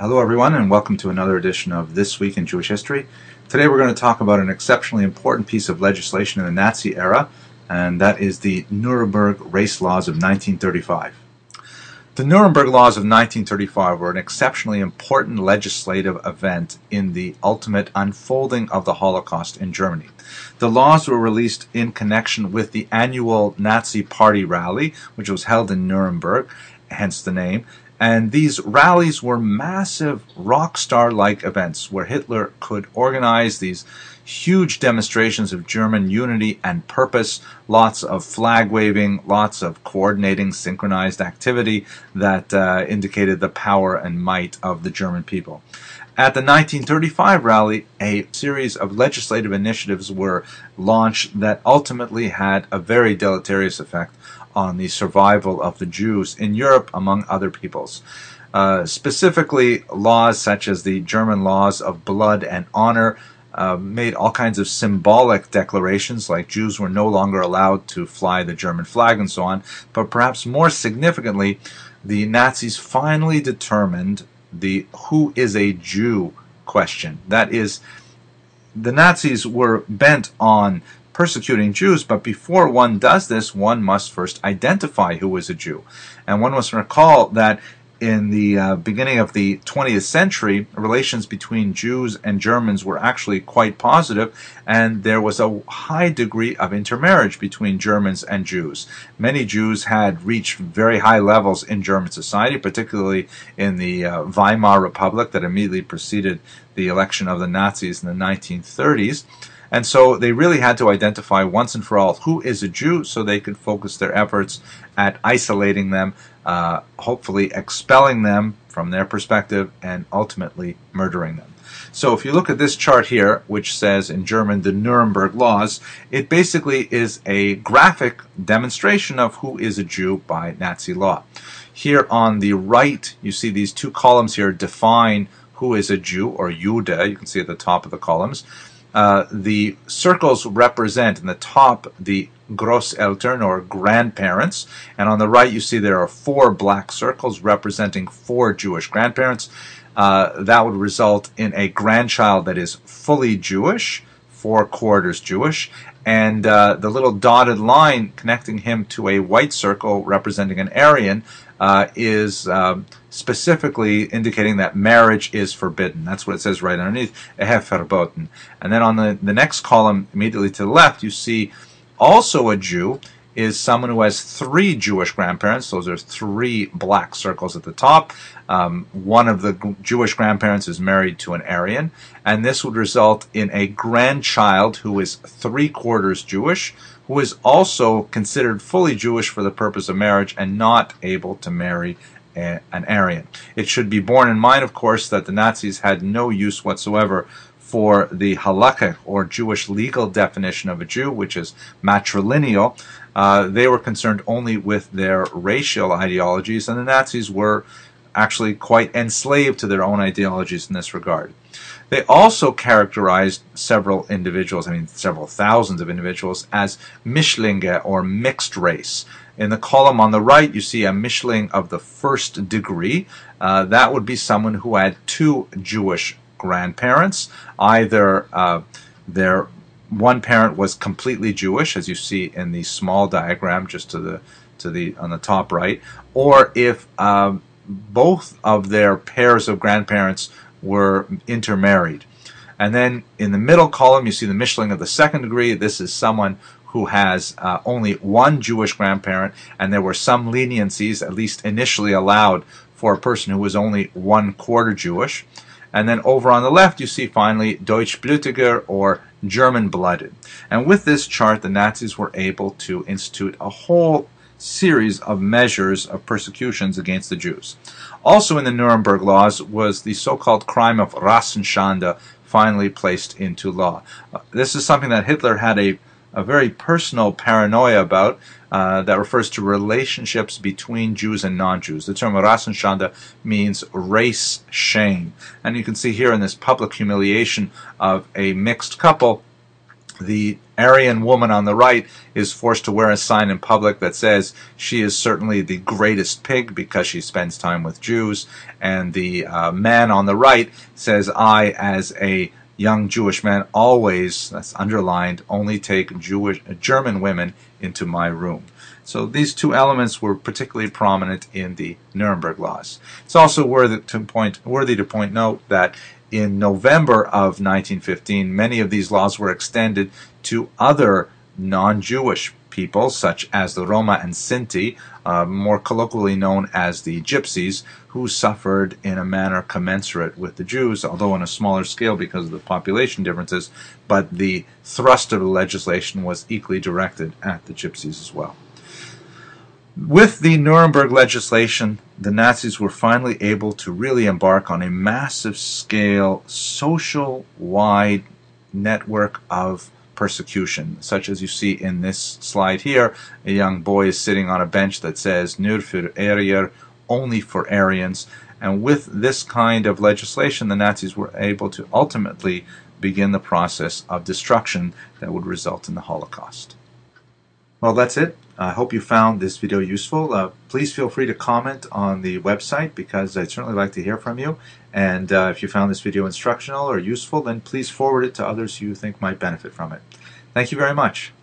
Hello everyone, and welcome to another edition of This Week in Jewish History. Today we're going to talk about an exceptionally important piece of legislation in the Nazi era, and that is the Nuremberg race laws of 1935. The Nuremberg laws of 1935 were an exceptionally important legislative event in the ultimate unfolding of the Holocaust in Germany. The laws were released in connection with the annual Nazi Party rally, which was held in Nuremberg, hence the name. And these rallies were massive rock star-like events where Hitler could organize these huge demonstrations of German unity and purpose, lots of flag waving, lots of coordinating, synchronized activity that indicated the power and might of the German people. At the 1935 rally, a series of legislative initiatives were launched that ultimately had a very deleterious effect on the survival of the Jews in Europe among other peoples. Specifically, laws such as the German laws of blood and honor made all kinds of symbolic declarations, like Jews were no longer allowed to fly the German flag and so on. But perhaps more significantly, the Nazis finally determined the "who is a Jew" question. That is, the Nazis were bent on persecuting Jews, but before one does this, one must first identify who is a Jew. And one must recall that in the beginning of the 20th century, relations between Jews and Germans were actually quite positive, and there was a high degree of intermarriage between Germans and Jews. Many Jews had reached very high levels in German society, particularly in the Weimar Republic that immediately preceded the election of the Nazis in the 1930s. And so they really had to identify once and for all who is a Jew so they could focus their efforts at isolating them, hopefully expelling them from their perspective, and ultimately murdering them. So if you look at this chart here, which says in German the Nuremberg laws, it basically is a graphic demonstration of who is a Jew by Nazi law. Here on the right, you see these two columns here define who is a Jew, or Jude, you can see at the top of the columns. The circles represent in the top the Großeltern, or grandparents, and on the right you see there are 4 black circles representing 4 Jewish grandparents. That would result in a grandchild that is fully Jewish, 4/4 Jewish, and the little dotted line connecting him to a white circle representing an Aryan is specifically indicating that marriage is forbidden. That's what it says right underneath, verboten. And then on the next column, immediately to the left, you see also a Jew is someone who has 3 Jewish grandparents. Those are 3 black circles at the top. One of the Jewish grandparents is married to an Aryan, and this would result in a grandchild who is 3/4 Jewish, who is also considered fully Jewish for the purpose of marriage and not able to marry an Aryan. It should be borne in mind, of course, that the Nazis had no use whatsoever for the halakhic, or Jewish legal definition of a Jew, which is matrilineal. They were concerned only with their racial ideologies, and the Nazis were actually quite enslaved to their own ideologies in this regard. They also characterized several individuals, several thousands of individuals, as Mischlinge, or mixed race. In the column on the right, you see a Mischling of the 1st degree. That would be someone who had 2 Jewish grandparents. Either their one parent was completely Jewish, as you see in the small diagram just on the top right, or if both of their pairs of grandparents were intermarried. And then in the middle column, you see the Mischling of the 2nd degree. This is someone who has only 1 Jewish grandparent, and there were some leniencies, at least initially allowed, for a person who was only 1/4 Jewish. And then over on the left, you see finally Deutschblütiger, or German-blooded. And with this chart, the Nazis were able to institute a whole series of measures of persecutions against the Jews. Also in the Nuremberg laws was the so-called crime of Rassenschande, finally placed into law. This is something that Hitler had a very personal paranoia about, that refers to relationships between Jews and non-Jews. The term Rassenschande means race shame. And you can see here in this public humiliation of a mixed couple The Aryan woman on the right is forced to wear a sign in public that says she is certainly the greatest pig because she spends time with Jews, and the man on the right says, I, as a young Jewish man, always, that's underlined, only take German women into my room. So these two elements were particularly prominent in the Nuremberg laws. It's also worthy to point note that in November of 1915, many of these laws were extended to other non-Jewish people, such as the Roma and Sinti, more colloquially known as the Gypsies, who suffered in a manner commensurate with the Jews, although on a smaller scale because of the population differences, but the thrust of the legislation was equally directed at the Gypsies as well. With the Nuremberg legislation, the Nazis were finally able to really embark on a massive scale, social-wide network of persecution, such as you see in this slide here. A young boy is sitting on a bench that says Nur für Arier, only for Aryans. And with this kind of legislation, the Nazis were able to ultimately begin the process of destruction that would result in the Holocaust. Well, that's it. I hope you found this video useful. Please feel free to comment on the website because I'd certainly like to hear from you. And if you found this video instructional or useful, then please forward it to others you think might benefit from it. Thank you very much.